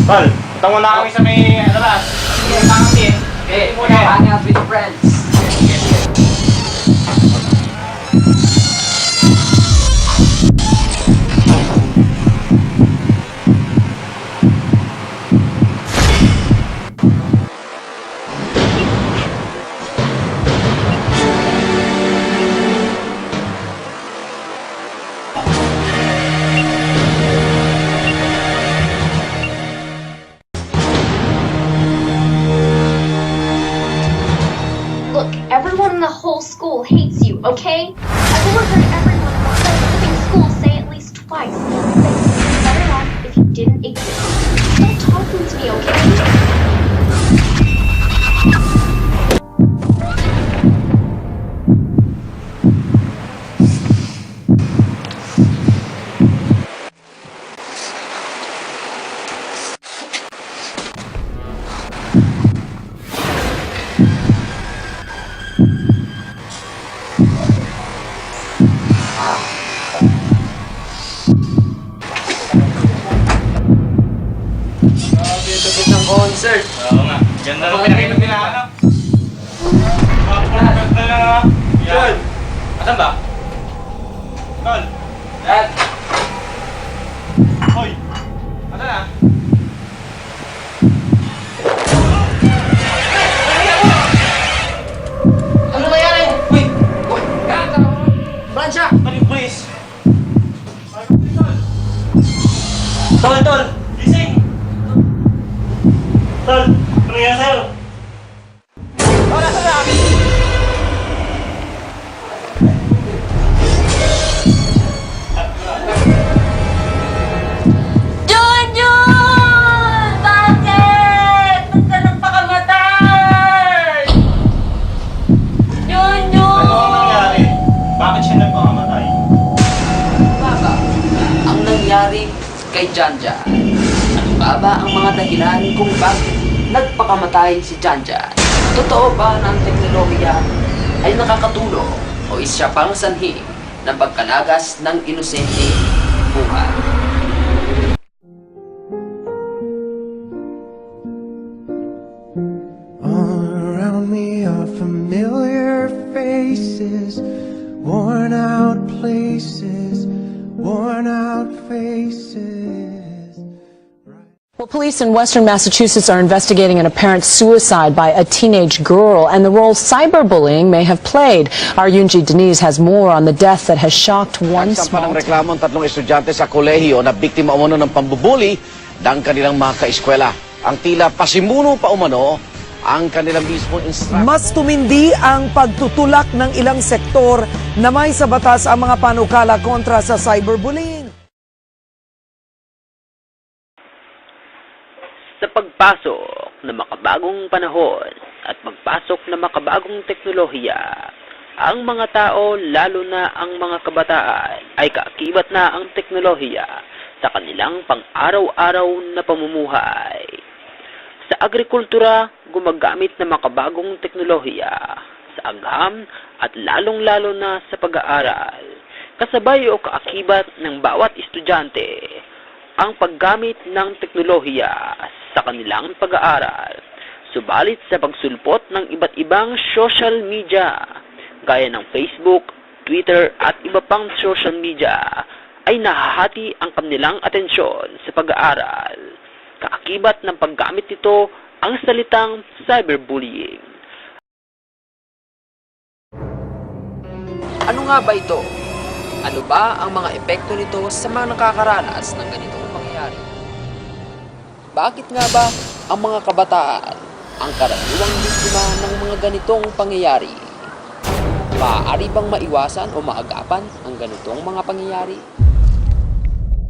Tol, punta muna kami sa may labas. Sige, kami. Okay, hang out with friends. Look, everyone in the whole school hates you, okay? I've overheard everyone in the whole living school say at least twice that you'd be better off if you didn't exist. Stop talking to me, okay? Grabe, tapos ng concert. Oo nga. Ganda ng pinakilog nila, ano? Ganda na nga. Yan. Asan ba? Tol. Dad, Hoy. Asan na? ano nangyari? Uy! Uy! Kaka! Bransya! Tol, please. Tol. Gising. Tol, ano yan sa'yo? Tol, asan na? Junjun! Bakit? Ba't ka nagpakamatay? Junjun! Ano ang nangyari? Bakit siya nagpakamatay? Baba, ang nangyari kay Janjan. Ano nga ba ang mga dahilan kung bakit nagpakamatay si Janjan? Totoo ba na ang teknolohiya ay nakakatulong o isa pang sanhi ng pagkalagas ng inosente buhay? All around me are familiar faces, worn out places, worn out faces. Well, police in western Massachusetts are investigating an apparent suicide by a teenage girl and the role cyberbullying may have played. Our Yunji Denise has more on the death that has shocked one Nagsampa small ng reklamo ang tatlong estudyante sa kolehiyo na biktima umano ng pambubuli ng kanilang mga kaeskwela. Ang tila pasimuno pa umano ang kanilang mismong instructor. Mas tumindi ang pagtutulak ng ilang sektor na may sa batas ang mga panukala kontra sa cyberbullying. Sa pagpasok ng makabagong panahon at pagpasok ng makabagong teknolohiya, ang mga tao, lalo na ang mga kabataan, ay kaakibat na ang teknolohiya sa kanilang pang-araw-araw na pamumuhay. Sa agrikultura, gumagamit ng makabagong teknolohiya sa agham at lalong-lalo na sa pag-aaral. Kasabay o kaakibat ng bawat estudyante ang paggamit ng teknolohiya sa kanilang pag-aaral. Subalit sa pagsulpot ng iba't ibang social media, gaya ng Facebook, Twitter at iba pang social media, ay nahahati ang kanilang atensyon sa pag-aaral. Kaakibat ng paggamit nito ang salitang cyberbullying. Ano nga ba ito? Ano ba ang mga epekto nito sa mga nakakaranas ng ganitong pangyayari? Bakit nga ba ang mga kabataan ang karaniwang biktima ng mga ganitong pangyayari? Maaari bang maiwasan o maagapan ang ganitong mga pangyayari?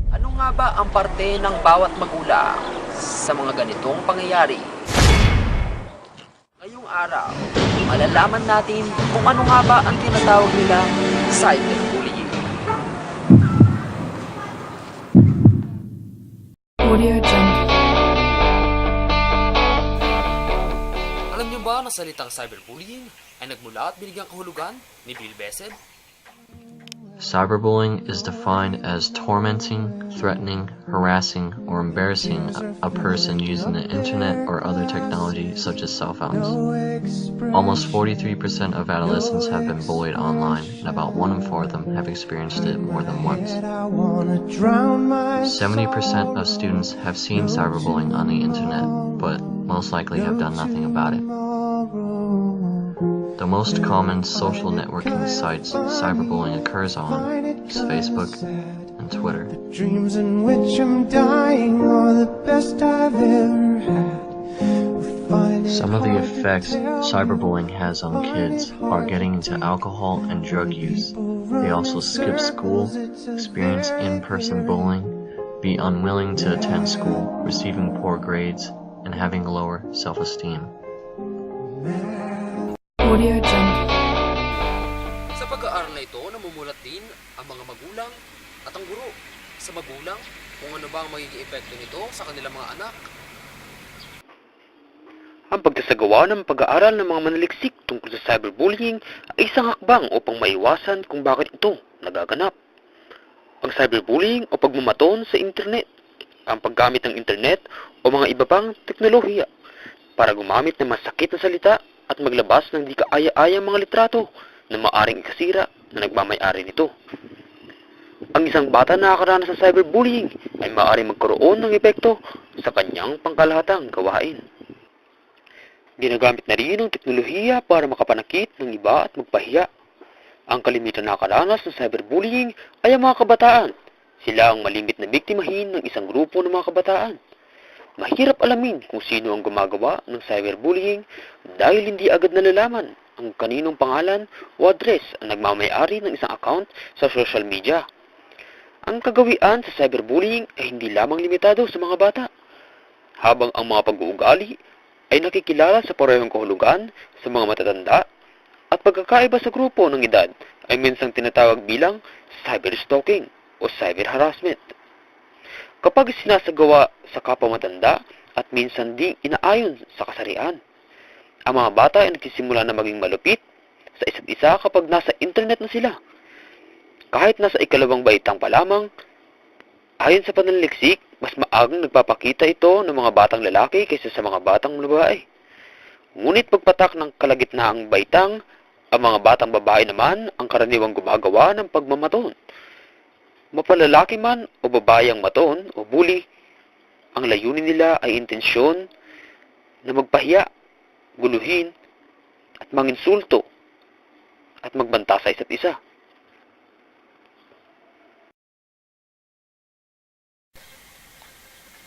Ano nga ba ang parte ng bawat magulang sa mga ganitong pangyayari? Ngayong araw, malalaman natin kung ano nga ba ang tinatawag nila cyberbullying. Alam niyo ba na salitang cyberbullying ay nagmula at binigyang kahulugan ni Bill Bessel? Cyberbullying is defined as tormenting, threatening, harassing, or embarrassing a person using the internet or other technology such as cell phones. Almost 43% of adolescents have been bullied online, and about 1 in 4 of them have experienced it more than once. 70% of students have seen cyberbullying on the internet, but most likely have done nothing about it. The most common social networking sites cyberbullying occurs on is Facebook and Twitter. Dreams in which I'm dying are the best I've ever had. Some of the effects cyberbullying has on kids are getting into alcohol and drug use. They also skip school, experience in-person bullying, be unwilling to attend school, receiving poor grades, and having lower self-esteem. Sa pag-aaral na ito, namumulat din ang mga magulang at ang guro sa magulang kung ano ba ang magiging epekto nito sa kanilang mga anak. Ang pagsasagawa ng pag-aaral ng mga manaliksik tungkol sa cyberbullying ay isang hakbang upang maiwasan kung bakit ito nagaganap. Ang cyberbullying o pagmamaton sa internet, ang paggamit ng internet o mga iba pang teknolohiya para gumamit ng masakit na salita at maglabas ng di kaaya-ayang mga litrato na maaring ikasira na nagmamay-ari nito. Ang isang bata na nakakaranas sa cyberbullying ay maaaring magkaroon ng epekto sa kanyang pangkalahatang gawain. Ginagamit na rin ang teknolohiya para makapanakit ng iba at magpahiya. Ang kalimitan na nakaranas ng cyberbullying ay ang mga kabataan. Sila ang malimit na biktimahin ng isang grupo ng mga kabataan. Mahirap alamin kung sino ang gumagawa ng cyberbullying dahil hindi agad nalalaman ang kaninong pangalan o address ang nagmamay-ari ng isang account sa social media. Ang kagawian sa cyberbullying ay hindi lamang limitado sa mga bata, habang ang mga pag-uugali ay nakikilala sa parehong kahulugan sa mga matatanda at pagkakaiba sa grupo ng edad ay minsang tinatawag bilang cyberstalking o cyberharassment. Kapag sinasagawa sa kapwa matanda at minsan ding inaayon sa kasarian, ang mga bata ay nagsisimula na maging malupit sa isa't isa kapag nasa internet na sila. Kahit nasa ikalawang baitang pa lamang, ayon sa pananaliksik, mas maagang nagpapakita ito ng mga batang lalaki kaysa sa mga batang babae. Ngunit pagpatak ng kalagitnaang baitang, ang mga batang babae naman ang karaniwang gumagawa ng pagmamaton. Mapalalaki man o babayang maton o bully, ang layunin nila ay intensyon na magpahiya, guluhin, at manginsulto at magbanta sa isa't isa.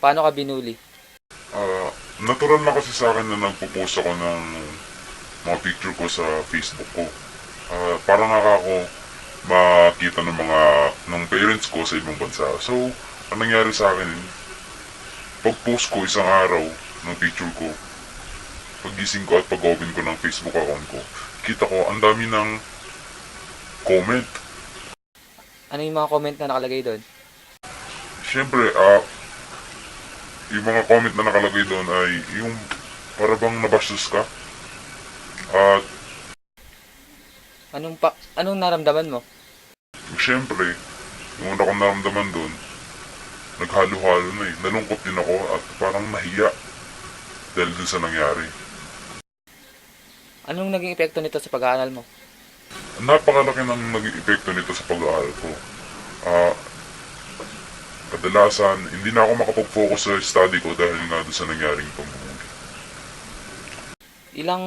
Paano ka binuli? Natural na kasi sa akin na nagpo-post ako ng mga picture ko sa Facebook ko. Para nga ako makita ng parents ko sa ibang bansa. So, ang nangyari sa akin, pag-post ko isang araw ng picture ko, pag-gising ko at pag-open ko ng Facebook account ko, kita ko ang dami ng comment. Ano yung mga comment na nakalagay doon? Siyempre, yung mga comment na nakalagay doon ay yung para bang nabastos ka. At anong naramdaman mo? siyempre, yung una kong naramdaman doon, naghalo-halo na eh. Nalungkot din ako at parang nahiya dahil dun sa nangyari. Anong naging epekto nito sa pag-aaral mo? Napakalaki ng naging epekto nito sa pag-aaral ko. Kadalasan, hindi na ako makapag-focus sa study ko dahil nga doon sa nangyaring pamumuli. Ilang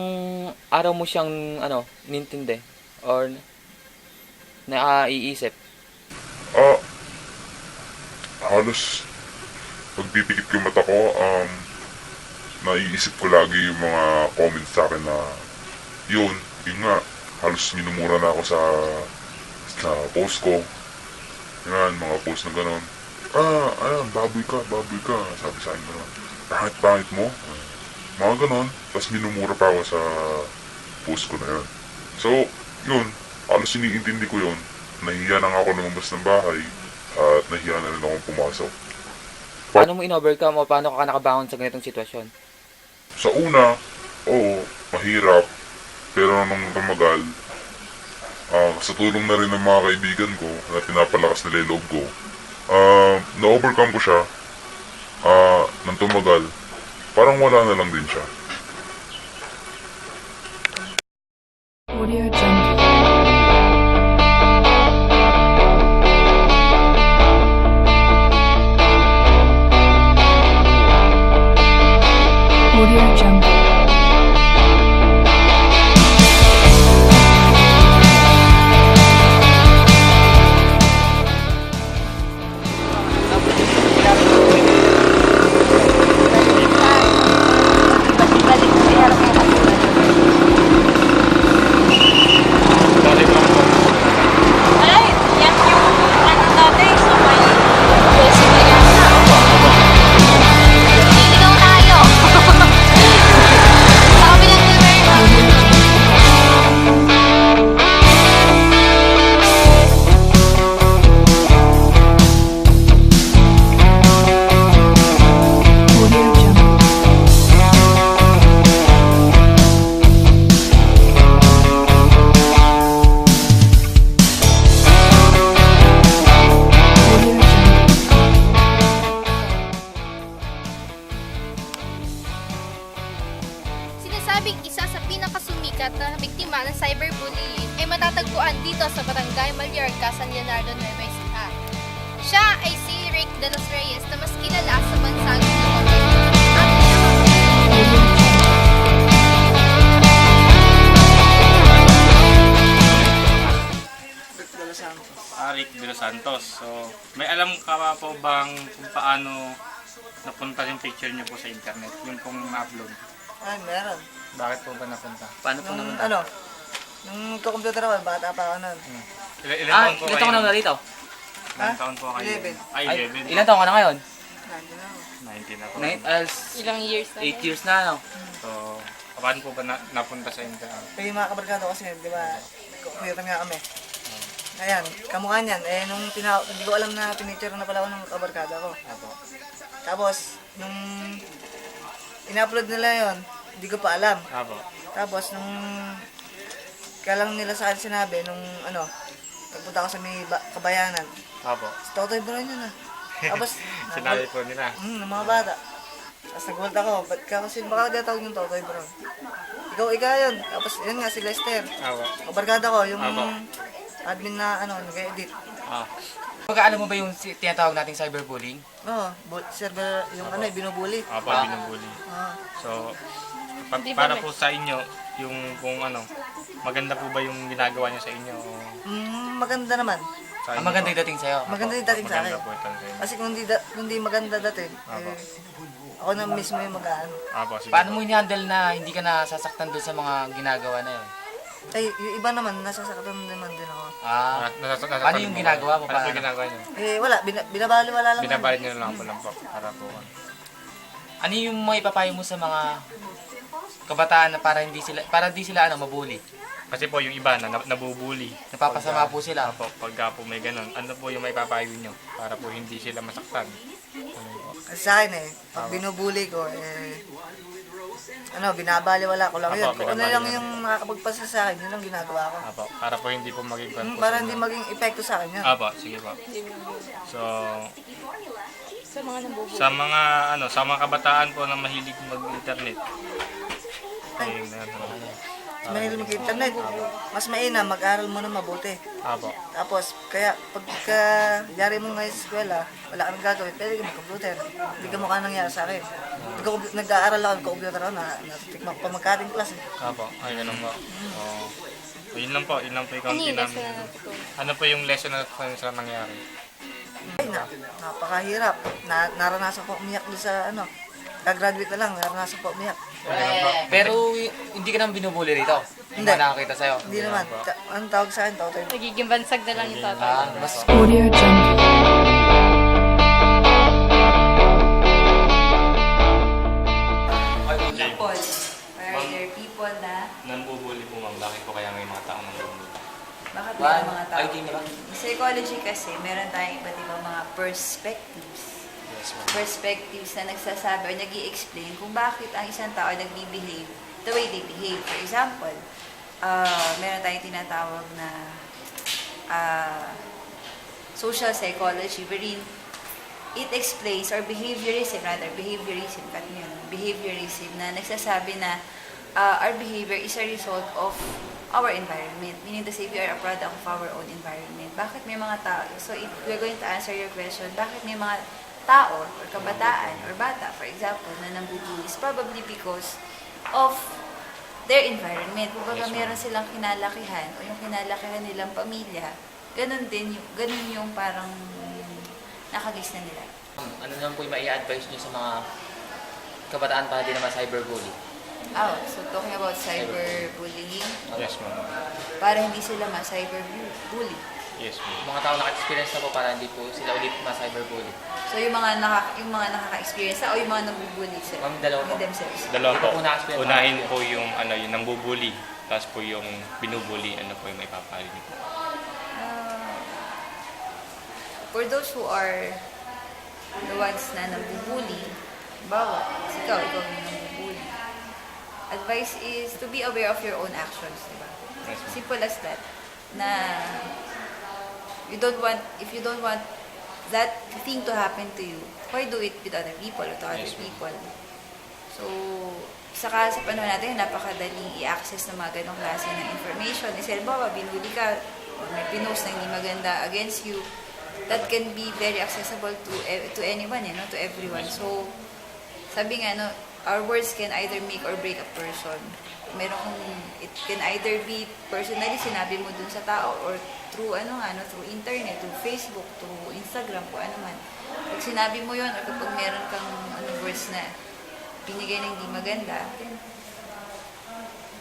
araw mo siyang nintindi or naiisip? Halos pagpipikit ko yung mata ko, naiisip ko lagi yung mga comments sa akin na yun nga, halos minumura na ako sa post ko. Yan, mga post na gano'n. Ayan, baboy ka, sabi sa akin gano'n. Pangit mo. Mga gano'n, tapos minumura pa ako sa post ko na yun. So, yun, halos iniintindi ko yun. Nahiya na nga ako lumabas ng bahay at nahiya na rin akong pumasok. Paano mo in-overcome o paano ka nakabangon sa ganitong sitwasyon? Sa una, oo, mahirap. Pero nung tumagal, sa tulong na rin ng mga kaibigan ko na pinapalakas nila yung loob ko, na-overcome ko siya nang tumagal. Parang wala na lang din siya. Sinasabing isa sa pinakasumikat na biktima ng cyberbullying ay matatagpuan dito sa Barangay Mallorca, San Leonardo, Nueva Ecija. Siya ay si Rick de los Reyes na mas kilala sa bansang Rick de los Santos. So, may alam ka pa po bang kung paano napunta yung picture niyo po sa internet? Yung pong na-upload? Ay, meron. Bakit po ba napunta? Paano po naman? Nung computer ako, bata pa ako nun. Ilan taon po ilan taon ka na rito? Ilan taon po kayo? 11. Ay, 11. Ilan taon ka na ngayon? 19 na ako. 19 na po. Ilang years na. 8 years na, no? So, paano po ba napunta sa internet? Kaya yung mga kabarkada kasi, di ba, computer nga kami. Ayan, kamukha niyan. Nung hindi ko alam na pinicture na pala ako ng kabarkada ko. Tapos, nung in-upload nila yon, hindi ko pa alam. Tapos, nung kaya lang nila sa akin sinabi, nung nagpunta ako sa may kabayanan. Totoy Brown yun Tapos, sinabi po nila? Ng mga bata. Tapos nagulat ako, ba't ka kasi baka gatawag yung Totoy Brown? Ikaw yun. Tapos, yun nga, si Lester. Kabarkada ko, yung admin na nag-edit. Alam mo ba yung tinatawag nating cyberbullying? Oo, server, yung binubuli. Binubuli. So, para po sa inyo, yung kung maganda po ba yung ginagawa niya sa inyo? Maganda naman. Maganda yung dating sa'yo? Maganda yung dating sa akin. Maganda po ito sa inyo. Kasi kung hindi maganda dating, ako na mismo yung mag-ano. Paano mo in-handle na hindi ka nasasaktan doon sa mga ginagawa na yun? Ay, yung iba naman, nasasaktan naman din ako. Paano yung ginagawa mo? Ano po ginagawa niyo? Wala, binabaliwala lang. Binabalik niyo lang po para po. Ano yung mga ipapayo mo sa mga kabataan na para di sila mabuli? Kasi po yung iba na nabubuli. Napapasama po sila. Pagka po may ganun. Ano po yung may papayo niyo para po hindi sila masaktan? Kasi sa akin pag binubuli ko, binabaliwala ko lang yun. Kung ano lang yung nakakapagpasa sa akin, yun lang ginagawa ko. Para po hindi po maging para hindi maging epekto sa akin yun. Sige po. So, sa mga sa mga kabataan po na mahilig mag-internet. Mahilig mag-internet. Mas mainam, mag-aral mo na mabuti. Tapos, kaya pagka yari mo ngayon sa eskwela, wala kang gagawin, pwede ka mag-computer. Hindi ka mukha nangyari sa akin. Nag-aaral ako, computer ako, natitikman ko pa magkating class. Ay, ganun po. Yun lang po yung kaunti namin. Ano po yung lesson na sa nangyari? Ay, napakahirap. Naranasan ko umiyak doon sa Gagraduate na lang, naranasan po umiyak. Pero hindi ka naman binubuli rito? Hindi. Hindi nakakita sa'yo? Hindi naman. Anong tawag sa akin? Totoy. nagiging bansag na lang yung Totoy. Mas People. Where are there people na Nambubuli po ma'am. Bakit po kaya may mga tao nambubuli? bakit may mga tao? Ay, di ba? Sa psychology kasi, meron tayong iba't ibang mga perspectives. Perspectives na nagsasabi o nag-i-explain kung bakit ang isang tao ay nag-behave the way they behave. For example, meron tayong tinatawag na social psychology wherein it explains, or behaviorism na nagsasabi na our behavior is a result of our environment. Meaning to say, we are a product of our own environment. Bakit may mga tao? So, if we're going to answer your question, bakit may mga tao, or kabataan, or bata, for example, na nambubuli, is probably because of their environment. Kumbaga, meron silang kinalakihan, o yung kinalakihan nilang pamilya, ganun yung parang nakagis na nila. Ano naman po yung mai-advise nyo sa mga kabataan para di naman cyberbully? So talking about cyberbullying, Yes, ma'am. para hindi sila ma-cyberbully. Yes, ma'am. Mga tao naka-experience na po para hindi po sila ulit ma-cyberbully. So yung mga nakaka-experience na o yung mga nabubully sila? Ma'am, dalawa po. Themselves. Dalawa po. Hindi po na-experience. Unahin po yung yung nambubuli, tapos po yung binubuli, po yung may paparinig po. For those who are the ones na nabubully, bawa, ikaw yung nabubully. Advice is to be aware of your own actions, di ba? Yes, ma'am. Simple as that. Na if you don't want that thing to happen to you, why do it with other people or to other Yes, ma'am. people? So, saka sa panahon natin, napakadaling i-access ng mga ganong klase ng information. Kasi, halimbawa, binuli ka, or may pinost na hindi maganda against you, that can be very accessible to anyone, to everyone. So, sabi nga, our words can either make or break a person. It can either be personally, sinabi mo dun sa tao, or through through internet, through Facebook, through Instagram, kung ano man. Pag sinabi mo yun, or kapag meron kang words na binigay na hindi maganda, then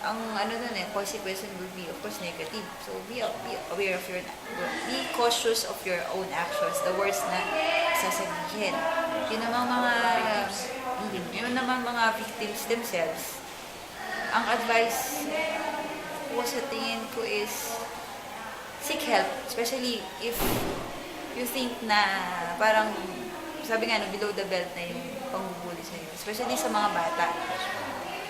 ang consequence will be, of course, negative. So, be aware of be cautious of your own actions, the words na sasabihin. Yun naman mga victims themselves. Ang advice ko sa tingin ko is seek help, especially if you think na parang, sabi nga, below the belt na yung pangbubuli sa'yo. Especially sa mga bata.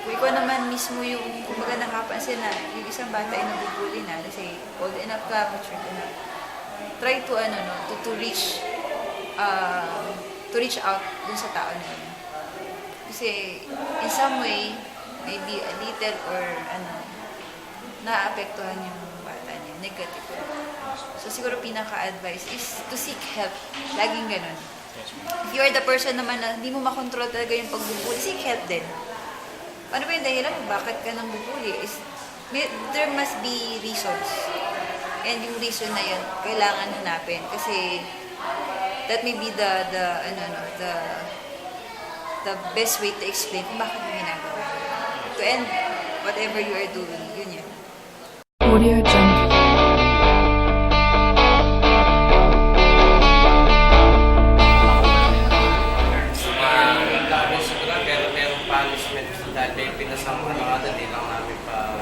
Kung ikaw naman mismo yung, kumbaga nakapansin na yung isang bata ay nabubuli na, let's say, old enough ka, mature enough, try to, to reach out dun sa tao na yun. Kasi, in some way, maybe a little or, naapektuhan yung bata niya, negative. So, siguro pinaka-advice is to seek help. Laging ganun. If you are the person naman na hindi mo makontrol talaga yung pagbubuli, seek help din. Ano ba yung dahilan? Bakit ka nang bubuli? There must be reasons. And yung reason na yun, kailangan hanapin. Kasi that may be the best way to explain kung bakit mo ginagawa. To end whatever you are doing, yun yun. Audio Jungle. Dahil may pinasama ng mga dati lang namin pa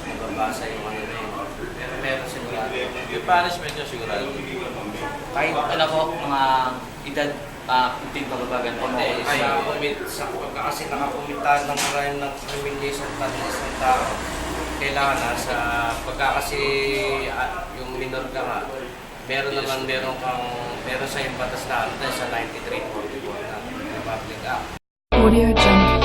mababasa yung ano na yun. Pero meron sigurado. Yung punishment nyo sigurado. Kahit mga edad 15 pababagan po. Hindi, sa kasi nakakumita ng crime ng criminalization at isang tao, kailangan na sa pagkakasi yung minor ka nga, meron sa yung batas na sa 9344 na Republic Act. Audio Jungle.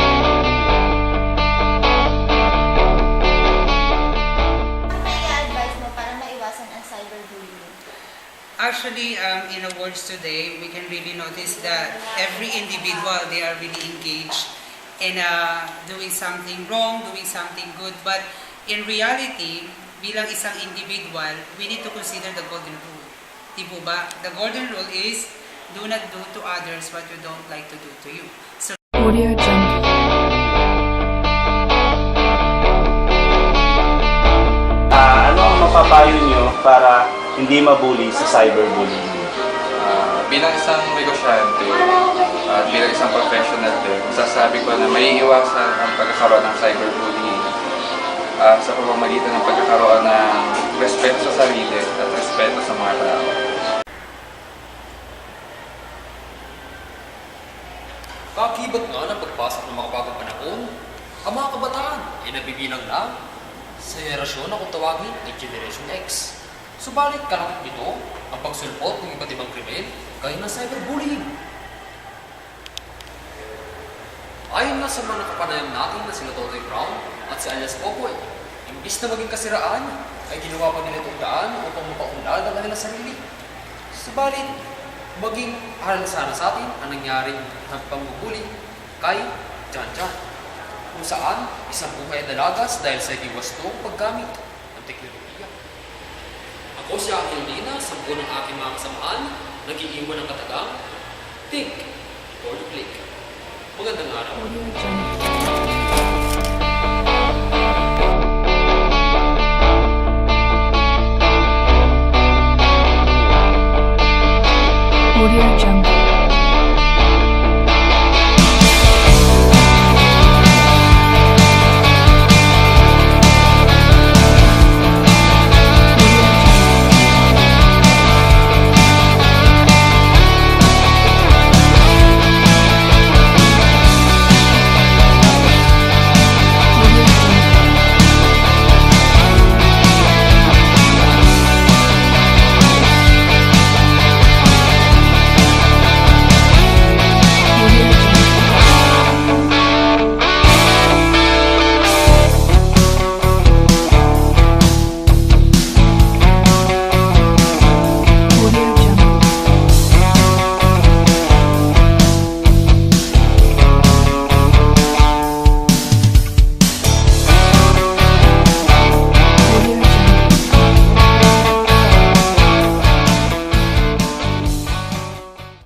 Actually, in the words today, we can really notice that every individual, they are really engaged in doing something wrong, doing something good. But in reality, bilang isang individual, we need to consider the golden rule. Di po ba? The golden rule is, do not do to others what you don't like to do to you. So, Audio Jungle. Ano ang mapapayo nyo para hindi mabuli sa cyberbullying? Bilang isang negosyante at bilang isang professional din, masasabi ko na may iwasan ang pagkakaroon ng cyberbullying sa pamamagitan ng pagkakaroon ng respeto sa sarili at respeto sa mga tao. Kakibat nga ng pagpasok ng mga bagong panahon, ang mga kabataan ay nabibilang na Sa henerasyon na kung tawagin ay Generation X. Subalit kalakip nito ang pagsulpot ng iba't ibang krimen gaya ng cyberbullying. Ayon na sa mga nakapanayam natin na sila Totoy Brown at si alias Popoy, imbis na maging kasiraan, ay ginawa pa nila itong daan upang mapaunlad ang kanilang sarili. Subalit, maging aral sana sa atin ang nangyaring pambubuli kay John John, kung saan isang buhay ang nalagas dahil sa iwastong paggamit ng teknolohiya. Ako si Angel Lina, sa buo ng aking mga kasamahan, nag-iiwan ng katagang Think or Click. Magandang araw. Audio Jungle.